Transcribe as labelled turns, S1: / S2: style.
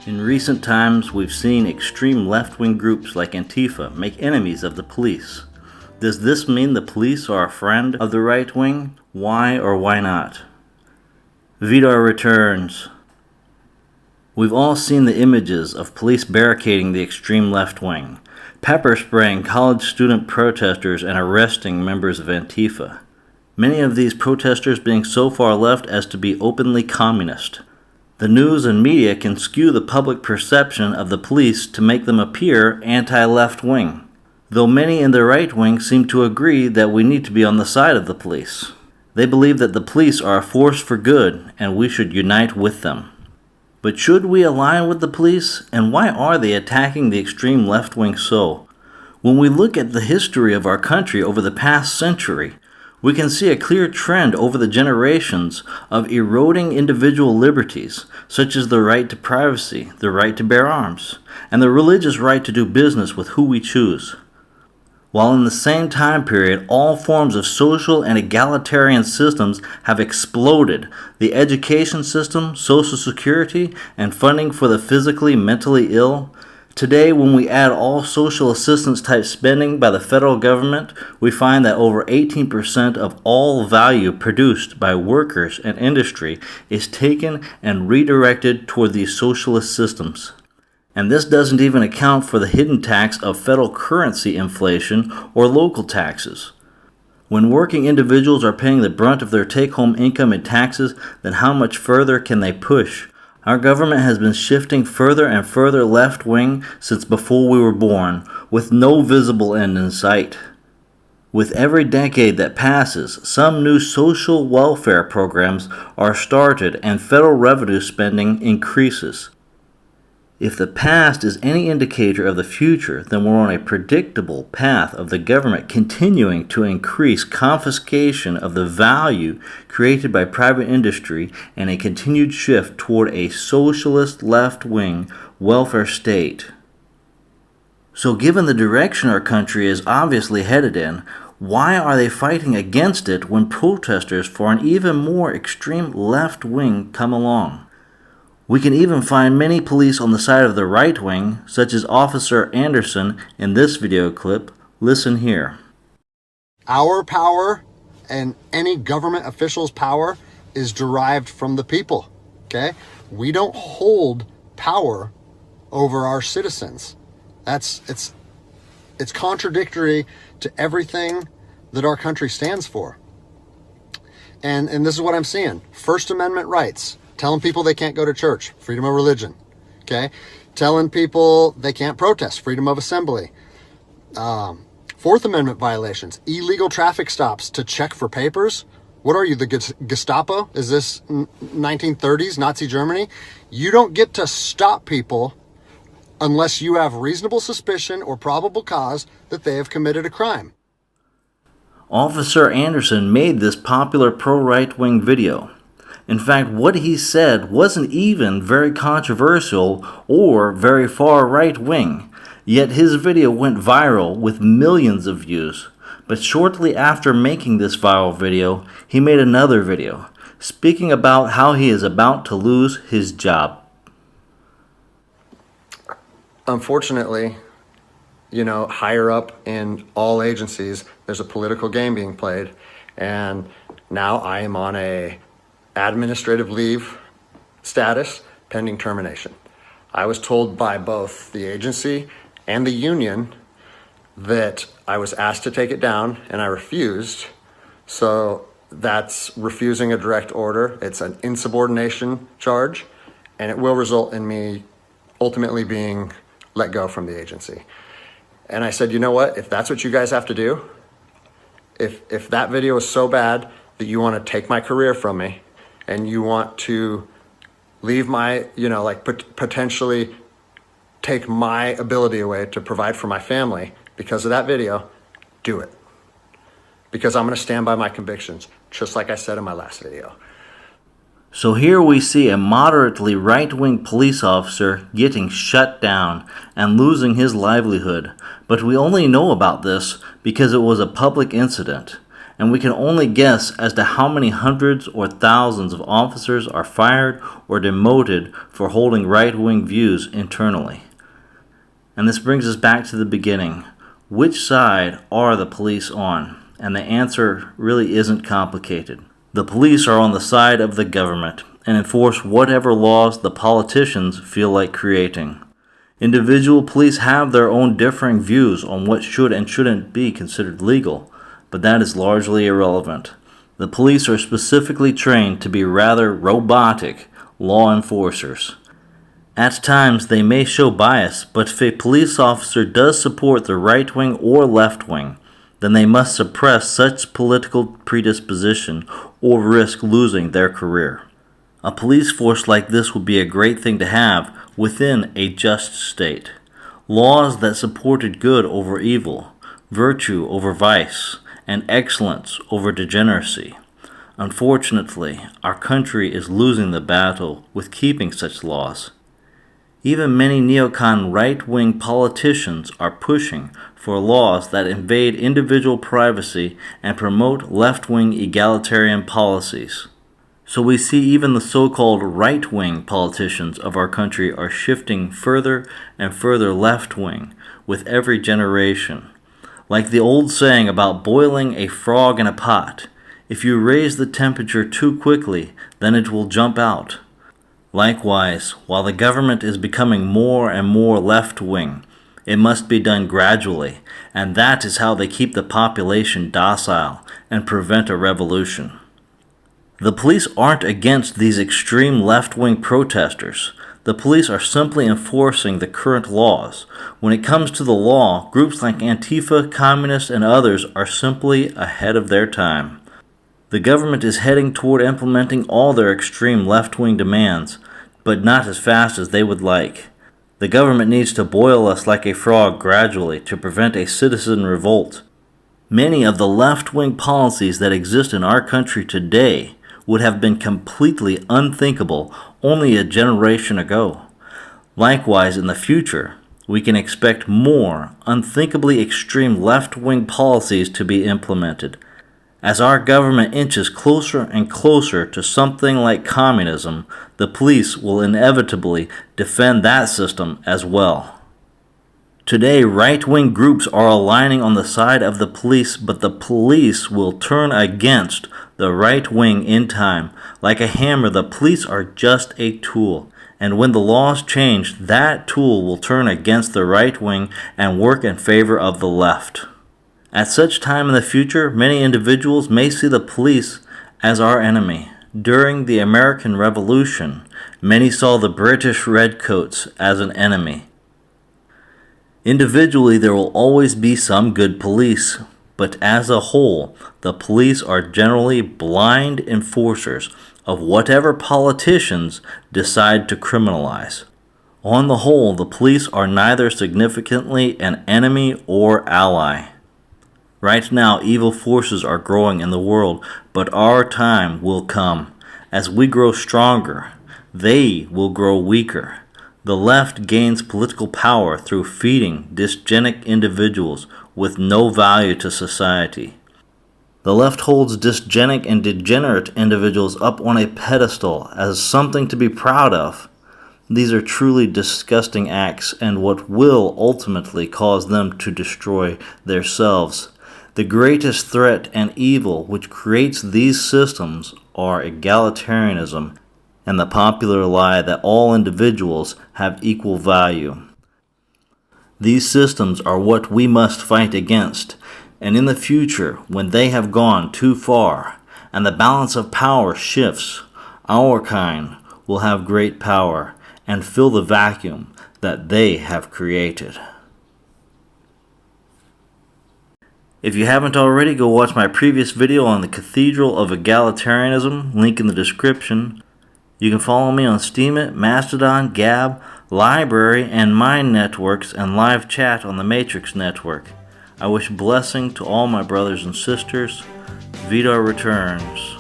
S1: In recent times, we've seen extreme left-wing groups like Antifa make enemies of the police. Does this mean the police are a friend of the right wing? Why or why not? Vidar returns. We've all seen the images of police barricading the extreme left wing, pepper spraying college student protesters and arresting members of Antifa. Many of these protesters being so far left as to be openly communist. The news and media can skew the public perception of the police to make them appear anti-left wing, though many in the right wing seem to agree that we need to be on the side of the police. They believe that the police are a force for good and we should unite with them. But should we align with the police, and why are they attacking the extreme left wing so? When we look at the history of our country over the past century, we can see a clear trend over the generations of eroding individual liberties, such as the right to privacy, the right to bear arms, and the religious right to do business with who we choose. While in the same time period, all forms of social and egalitarian systems have exploded. The education system, Social Security, and funding for the physically, mentally ill. Today, when we add all social assistance type spending by the federal government, we find that over 18% of all value produced by workers and industry is taken and redirected toward these socialist systems. And this doesn't even account for the hidden tax of federal currency inflation or local taxes. When working individuals are paying the brunt of their take-home income in taxes, then how much further can they push? Our government has been shifting further and further left-wing since before we were born, with no visible end in sight. With every decade that passes, some new social welfare programs are started and federal revenue spending increases. If the past is any indicator of the future, then we're on a predictable path of the government continuing to increase confiscation of the value created by private industry and a continued shift toward a socialist left-wing welfare state. So given the direction our country is obviously headed in, why are they fighting against it when protesters for an even more extreme left wing come along? We can even find many police on the side of the right wing, such as Officer Anderson in this video clip. Listen here.
S2: Our power and any government official's power is derived from the people, okay? We don't hold power over our citizens. It's contradictory to everything that our country stands for. And this is what I'm seeing. First Amendment rights. Telling people they can't go to church, freedom of religion, okay? Telling people they can't protest, freedom of assembly. Fourth Amendment violations, illegal traffic stops to check for papers. What are you, the Gestapo? Is this 1930s Nazi Germany? You don't get to stop people unless you have reasonable suspicion or probable cause that they have committed a crime.
S1: Officer Anderson made this popular pro-right-wing video. In fact, what he said wasn't even very controversial or very far right-wing, yet his video went viral with millions of views. But shortly after making this viral video, he made another video, speaking about how he is about to lose his job.
S2: Unfortunately, higher up in all agencies, there's a political game being played, and now I am on a administrative leave status pending termination. I was told by both the agency and the union that I was asked to take it down and I refused. So that's refusing a direct order. It's an insubordination charge and it will result in me ultimately being let go from the agency. And I said, you know what, if that's what you guys have to do, if that video is so bad that you want to take my career from me, and you want to leave my, potentially take my ability away to provide for my family because of that video, do it. Because I'm going to stand by my convictions, just like I said in my last video.
S1: So here we see a moderately right-wing police officer getting shut down and losing his livelihood. But we only know about this because it was a public incident. and we can only guess as to how many hundreds or thousands of officers are fired or demoted for holding right-wing views internally. And this brings us back to the beginning. Which side are the police on? And the answer really isn't complicated. The police are on the side of the government and enforce whatever laws the politicians feel like creating. Individual police have their own differing views on what should and shouldn't be considered legal, but that is largely irrelevant. The police are specifically trained to be rather robotic law enforcers. At times they may show bias, but if a police officer does support the right wing or left wing, then they must suppress such political predisposition or risk losing their career. A police force like this would be a great thing to have within a just state. Laws that supported good over evil, virtue over vice, and excellence over degeneracy. Unfortunately, our country is losing the battle with keeping such laws. Even many neocon right-wing politicians are pushing for laws that invade individual privacy and promote left-wing egalitarian policies. So we see even the so-called right-wing politicians of our country are shifting further and further left-wing with every generation. Like the old saying about boiling a frog in a pot, if you raise the temperature too quickly, then it will jump out. Likewise, while the government is becoming more and more left-wing, it must be done gradually, and that is how they keep the population docile and prevent a revolution. The police aren't against these extreme left-wing protesters. The police are simply enforcing the current laws. When it comes to the law, groups like Antifa, communists, and others are simply ahead of their time. The government is heading toward implementing all their extreme left-wing demands, but not as fast as they would like. The government needs to boil us like a frog gradually to prevent a citizen revolt. Many of the left-wing policies that exist in our country today would have been completely unthinkable only a generation ago. Likewise, in the future, we can expect more unthinkably extreme left-wing policies to be implemented. As our government inches closer and closer to something like communism, the police will inevitably defend that system as well. Today, right-wing groups are aligning on the side of the police, but the police will turn against the right wing in time. Like a hammer, the police are just a tool. And when the laws change, that tool will turn against the right wing and work in favor of the left. At such time in the future, many individuals may see the police as our enemy. During the American Revolution, many saw the British redcoats as an enemy. Individually, there will always be some good police, but as a whole, the police are generally blind enforcers of whatever politicians decide to criminalize. On the whole, the police are neither significantly an enemy or ally. Right now, evil forces are growing in the world, but our time will come. As we grow stronger, they will grow weaker. The left gains political power through feeding dysgenic individuals with no value to society. The left holds dysgenic and degenerate individuals up on a pedestal as something to be proud of. These are truly disgusting acts and what will ultimately cause them to destroy themselves. The greatest threat and evil which creates these systems are egalitarianism and the popular lie that all individuals have equal value. These systems are what we must fight against, and in the future, when they have gone too far and the balance of power shifts, our kind will have great power and fill the vacuum that they have created. If you haven't already, go watch my previous video on the Cathedral of Egalitarianism, link in the description. You can follow me on Steemit, Mastodon, Gab, Library, and Mind networks, and live chat on the Matrix network. I wish blessing to all my brothers and sisters. Vidar returns.